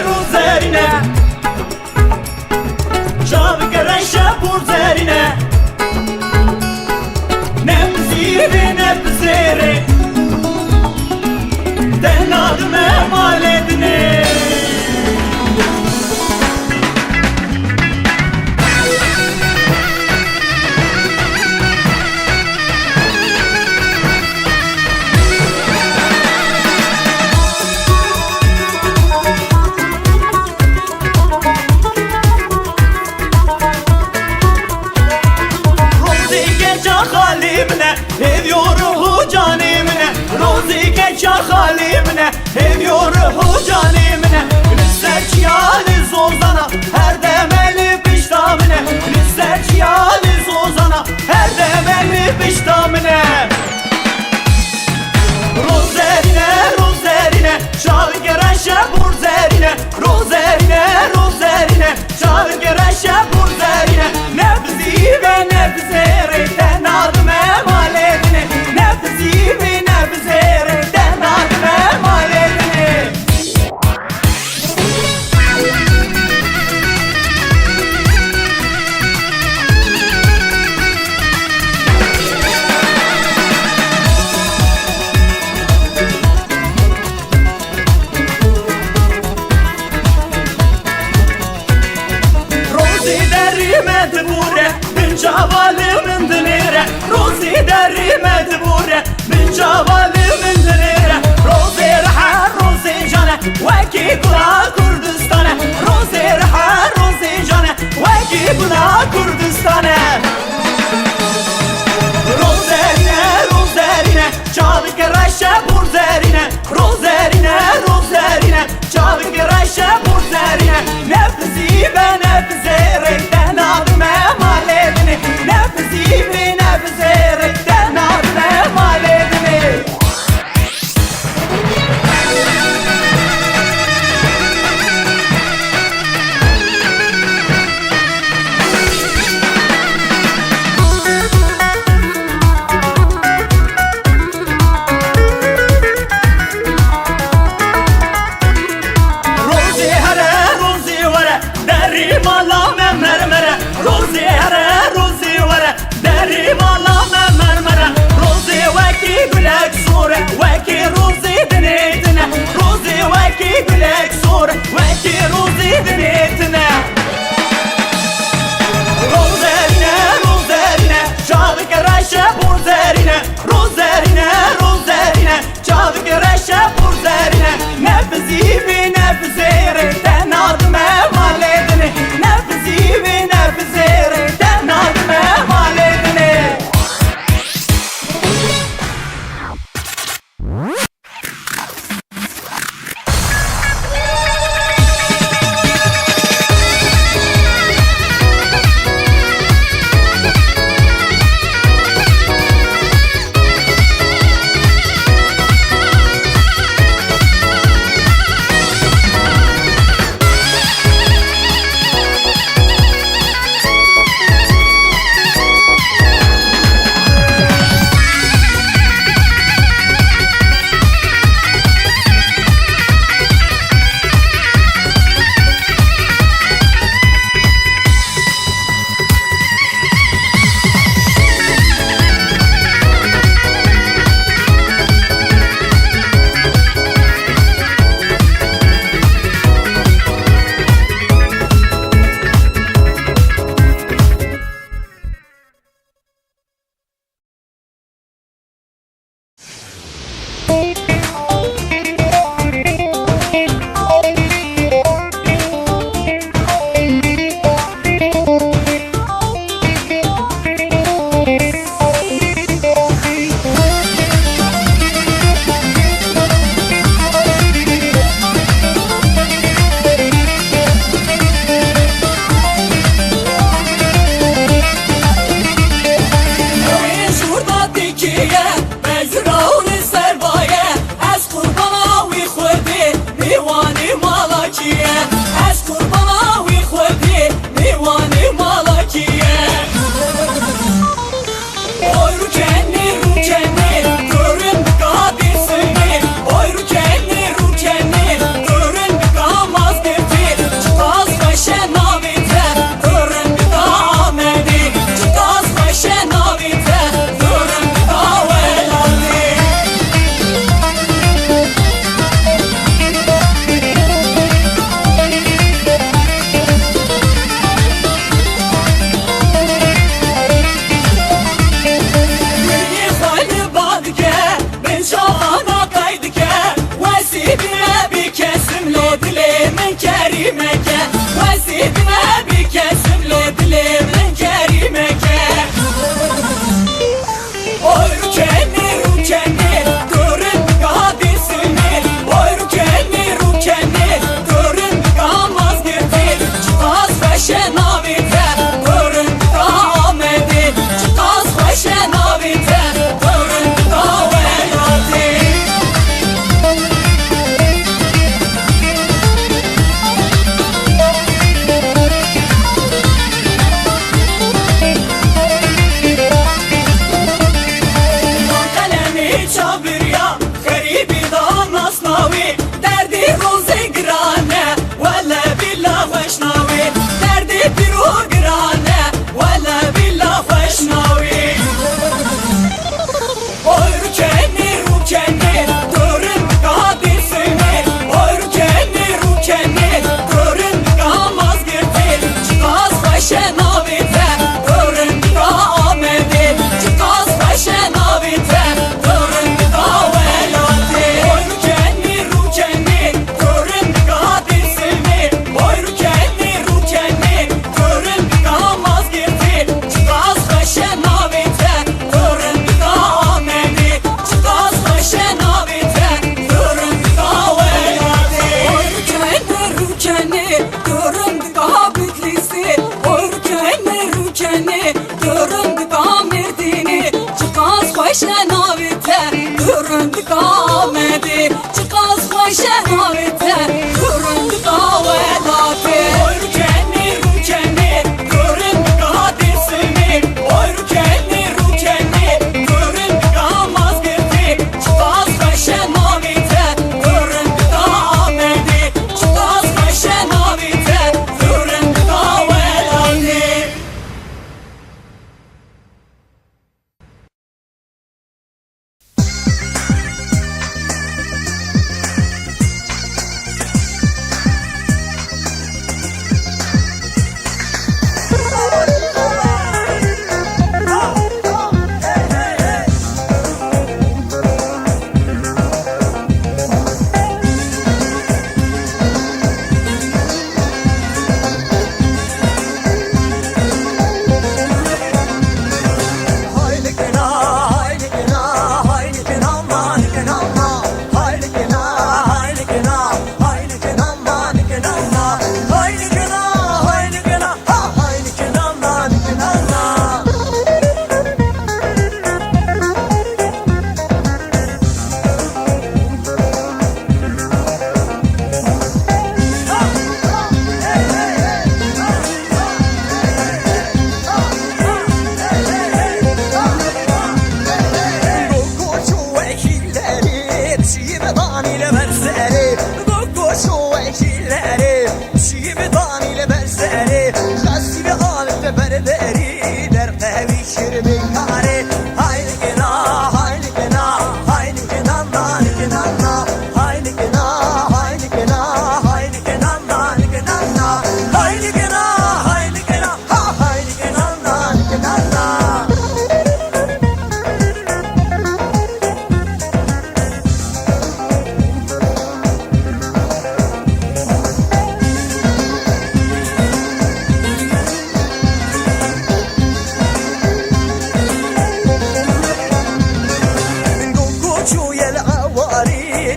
Rozerine Çavi geren şapur zerine Ne bziri ne bziri Denadım emaledine halimine ediyor ruhu canimine Rozi geçer halimine ediyor ruhu canimine Nüsserç yali zozana her demeli piştamine Nüsserç yali zozana her demeli piştamine Rozerine rozerine şal geren şepur zerine Rozerine rozerine şal geren şepur zerine Nebzi ve nebzeri denadım emaledine Nebzi ve nebzeri denadım emaledine Rozi derime dibure Çavalımın dili دردی چابریا غریبی دان ناسناوی دردی روز گرانه ولا بالله خوشناوی دردی پیرو گرانه ولا بالله خوشناوی oy rükeni rükeni görün kadir seni oy rükeni rükeni görün kamaz girdi çıkaz başen avite görün kamedi çıkaz başen avite görün kavelati oy rükeni rükeni görün kadir seni oy rükeni rükeni görün kamaz girdi çıkaz başen avite görün kamedi çıkaz başen avite görün kavelati oy rükeni rükeni görün kabitlisi oy rükeni rükeni görün kamerdini çıkaz başen avite görün kamedi çıkaz başen avite görün kavelati oy rükeni rükeni görün kadir seni oy rükeni rükeni görün kamaz girdi çıkaz başen avite görün kamedi çıkaz başen avite görün kavelati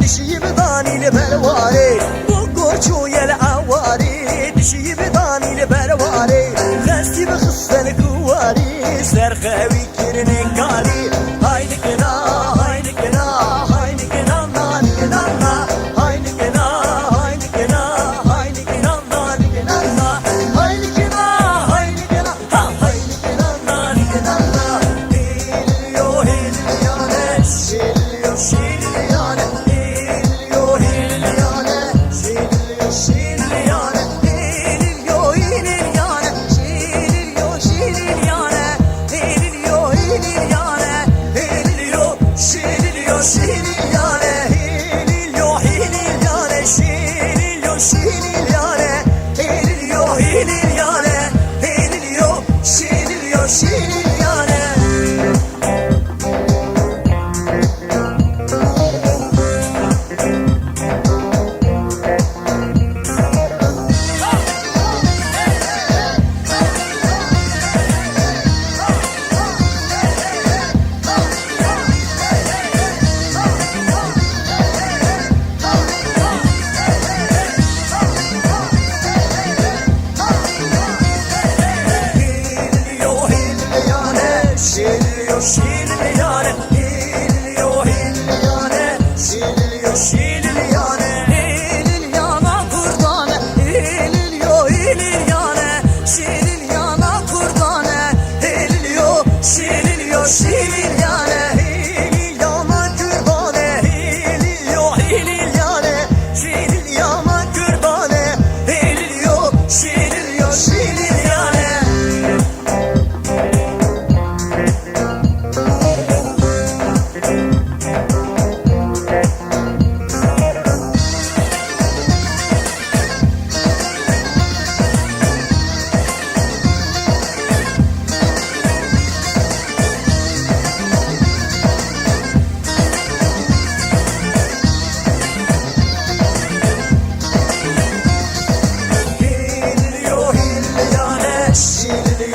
دشي بداني لبرواري بوكوشو يا العواري دشي بداني لبرواري غستي بخصل كواري سرخوي كرني قالي هايدي كنا هايدي كنا هايدي كنا ناني كنا هايدي كنا هايدي كنا هايدي كنا ناني كنا هايدي كنا هايدي كنا هايدي كنا ناني كنا هيليو هيليو شيليو شيليو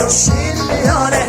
شیل میانه